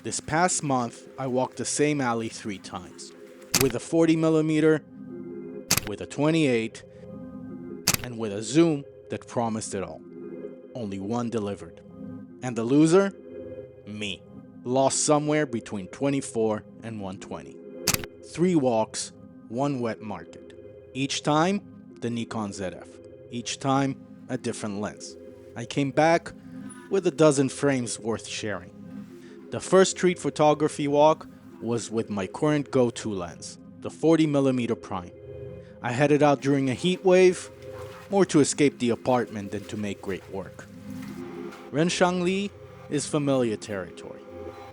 This past month, I walked the same alley 3 times, with a 40mm, with a 28, and with a zoom that promised it all. Only one delivered. And the loser? Me. Lost somewhere between 24 and 120. 3 walks, 1 wet market. Each time, the Nikon ZF. Each time, a different lens. I came back with a dozen frames worth sharing. The first street photography walk was with my current go-to lens, the 40mm prime. I headed out during a heat wave, more to escape the apartment than to make great work. Renshengli is familiar territory.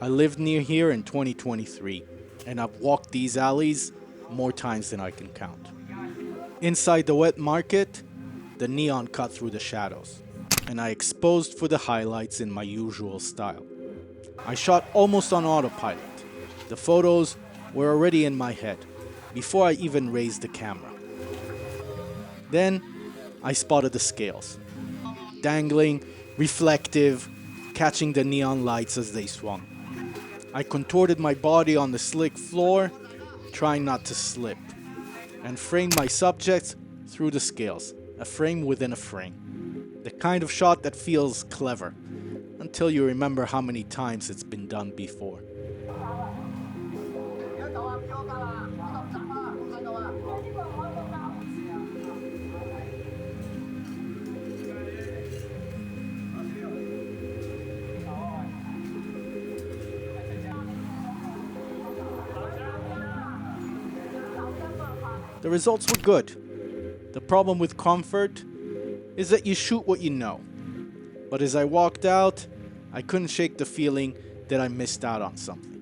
I lived near here in 2023, and I've walked these alleys more times than I can count. Inside the wet market, the neon cut through the shadows, and I exposed for the highlights in my usual style. I shot almost on autopilot. The photos were already in my head, before I even raised the camera. Then, I spotted the scales. Dangling, reflective, catching the neon lights as they swung. I contorted my body on the slick floor, trying not to slip, and framed my subjects through the scales, a frame within a frame. The kind of shot that feels clever, until you remember how many times it's been done before. The results were good. The problem with comfort is that you shoot what you know. But as I walked out, I couldn't shake the feeling that I missed out on something.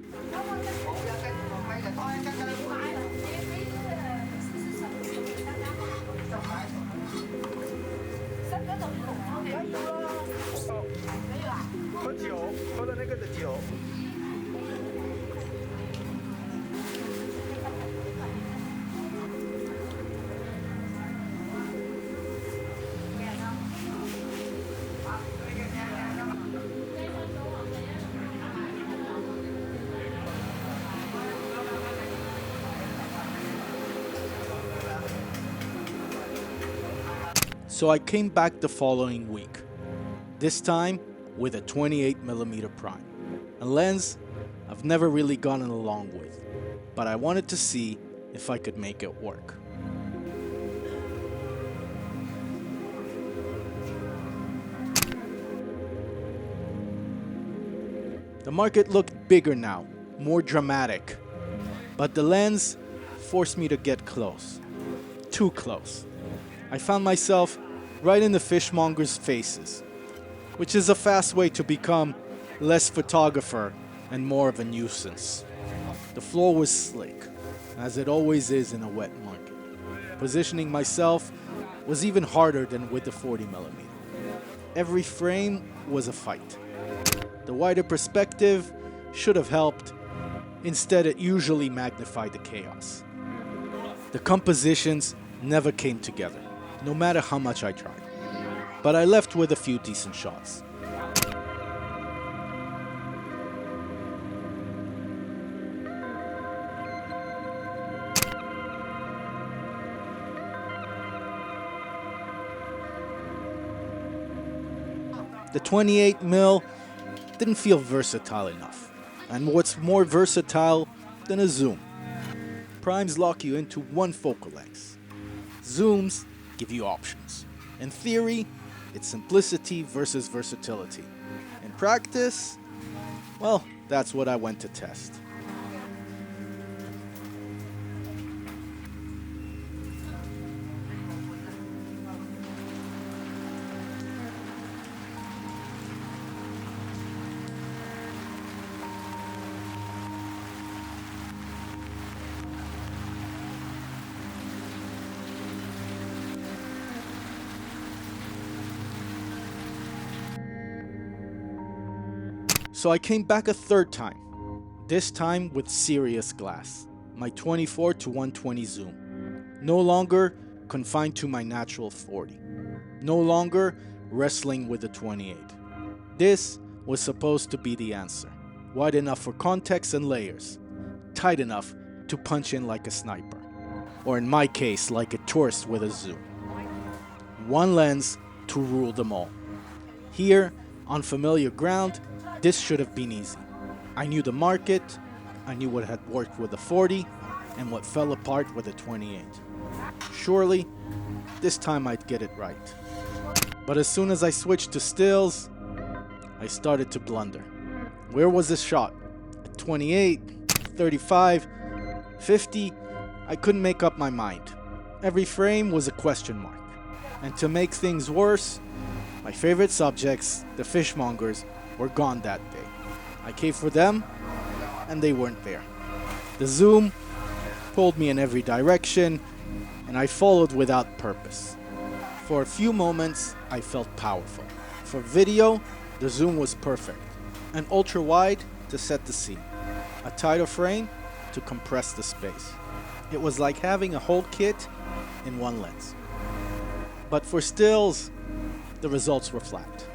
So I came back the following week, this time with a 28mm prime, a lens I've never really gotten along with, but I wanted to see if I could make it work. The market looked bigger now, more dramatic, but the lens forced me to get close, too close. I found myself right in the fishmongers' faces, which is a fast way to become less photographer and more of a nuisance. The floor was slick, as it always is in a wet market. Positioning myself was even harder than with the 40mm. Every frame was a fight. The wider perspective should have helped. Instead, it usually magnified the chaos. The compositions never came together, no matter how much I tried. But I left with a few decent shots. The 28mm didn't feel versatile enough. And what's more versatile than a zoom? Primes lock you into one focal length. Zooms give you options. In theory, it's simplicity versus versatility. In practice, well, that's what I went to test. So I came back a third time, this time with serious glass, my 24 to 120 zoom. No longer confined to my natural 40. No longer wrestling with the 28. This was supposed to be the answer. wide enough for context and layers, tight enough to punch in like a sniper, or in my case, like a tourist with a zoom. One lens to rule them all. Here, on familiar ground, this should have been easy. I knew the market, I knew what had worked with the 40, and what fell apart with the 28. Surely, this time I'd get it right. But as soon as I switched to stills, I started to blunder. Where was this shot? At 28, 35, 50, I couldn't make up my mind. Every frame was a question mark. And to make things worse, my favorite subjects, the fishmongers, were gone that day. I came for them, and they weren't there. The zoom pulled me in every direction, and I followed without purpose. For a few moments, I felt powerful. For video, the zoom was perfect. An ultra-wide to set the scene. A tighter frame to compress the space. It was like having a whole kit in one lens. But for stills, the results were flat.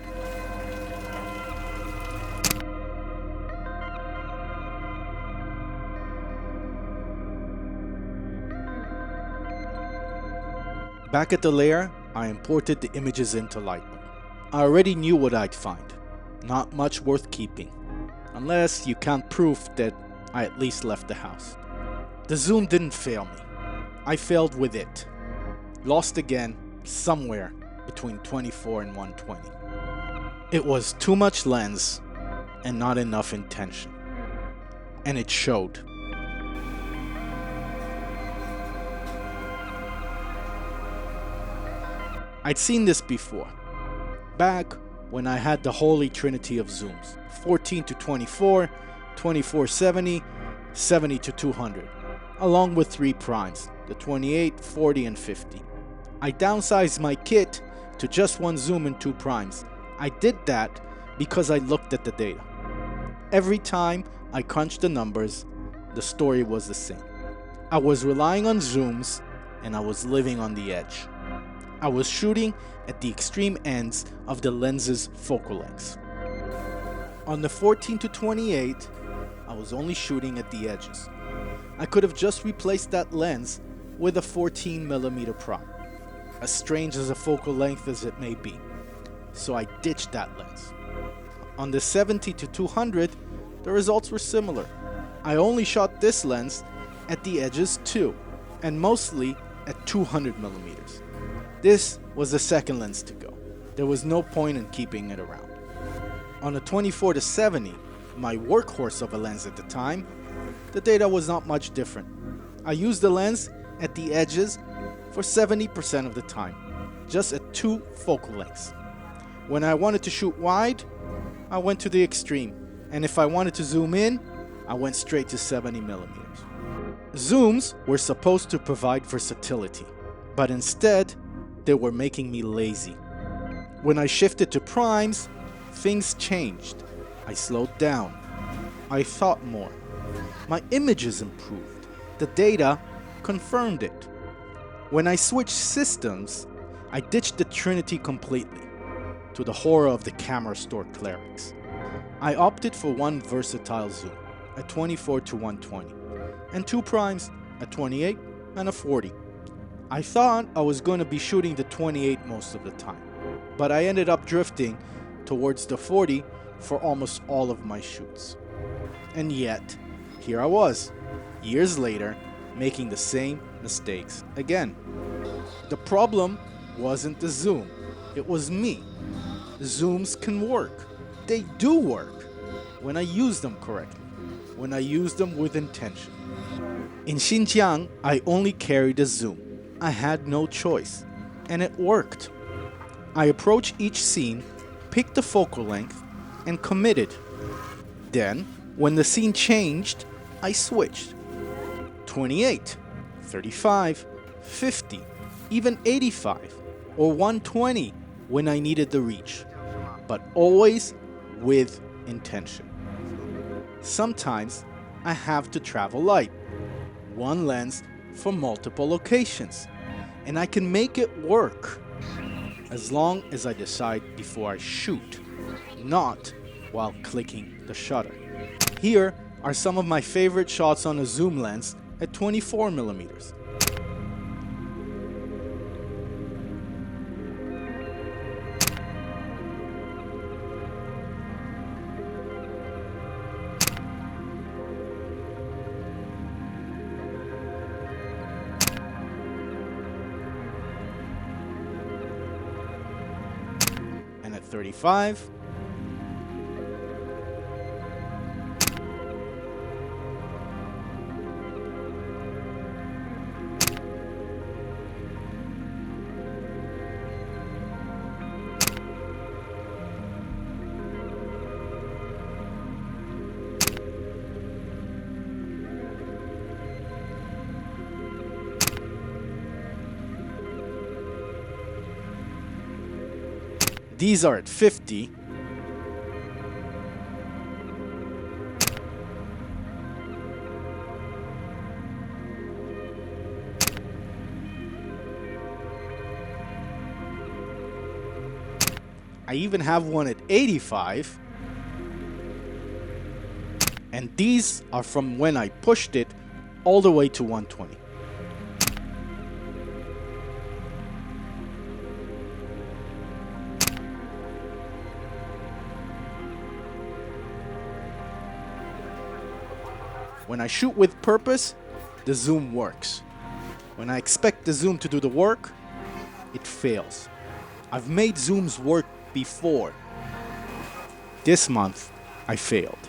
Back at the lair, I imported the images into Lightroom. I already knew what I'd find. Not much worth keeping. Unless you count proof that I at least left the house. The zoom didn't fail me. I failed with it. Lost again, somewhere between 24 and 120. It was too much lens and not enough intention. And it showed. I'd seen this before, back when I had the holy trinity of zooms, 14 to 24, 24-70, 70 to 200, along with 3 primes, the 28, 40, and 50. I downsized my kit to just 1 zoom and 2 primes. I did that because I looked at the data. Every time I crunched the numbers, the story was the same. I was relying on zooms, and I was living on the edge. I was shooting at the extreme ends of the lens's focal lengths. On the 14 to 28, I was only shooting at the edges. I could have just replaced that lens with a 14mm prime, as strange as a focal length as it may be. So I ditched that lens. On the 70 to 200, the results were similar. I only shot this lens at the edges too, and mostly at 200mm. This was the second lens to go. There was no point in keeping it around. On a 24 to 70, my workhorse of a lens at the time, the data was not much different. I used the lens at the edges for 70% of the time, just at 2 focal lengths. When I wanted to shoot wide, I went to the extreme, and if I wanted to zoom in, I went straight to 70mm. Zooms were supposed to provide versatility, but instead, they were making me lazy. When I shifted to primes, things changed. I slowed down. I thought more. My images improved. The data confirmed it. When I switched systems, I ditched the Trinity completely, to the horror of the camera store clerics. I opted for 1 versatile zoom, a 24 to 120, and 2 primes, a 28 and a 40. I thought I was going to be shooting the 28 most of the time, but I ended up drifting towards the 40 for almost all of my shoots. And yet, here I was, years later, making the same mistakes again. The problem wasn't the zoom, it was me. Zooms can work. They do work when I use them correctly, when I use them with intention. In Xinjiang, I only carried a zoom. I had no choice, and it worked. I approached each scene, picked the focal length, and committed. Then, when the scene changed, I switched. 28, 35, 50, even 85, or 120 when I needed the reach, but always with intention. Sometimes I have to travel light, 1 lens for multiple locations, and I can make it work as long as I decide before I shoot, not while clicking the shutter. Here are some of my favorite shots on a zoom lens at 24 millimeters. And at 35. These are at 50. I even have one at 85. And these are from when I pushed it all the way to 120. When I shoot with purpose, the zoom works. When I expect the zoom to do the work, it fails. I've made zooms work before. This month, I failed.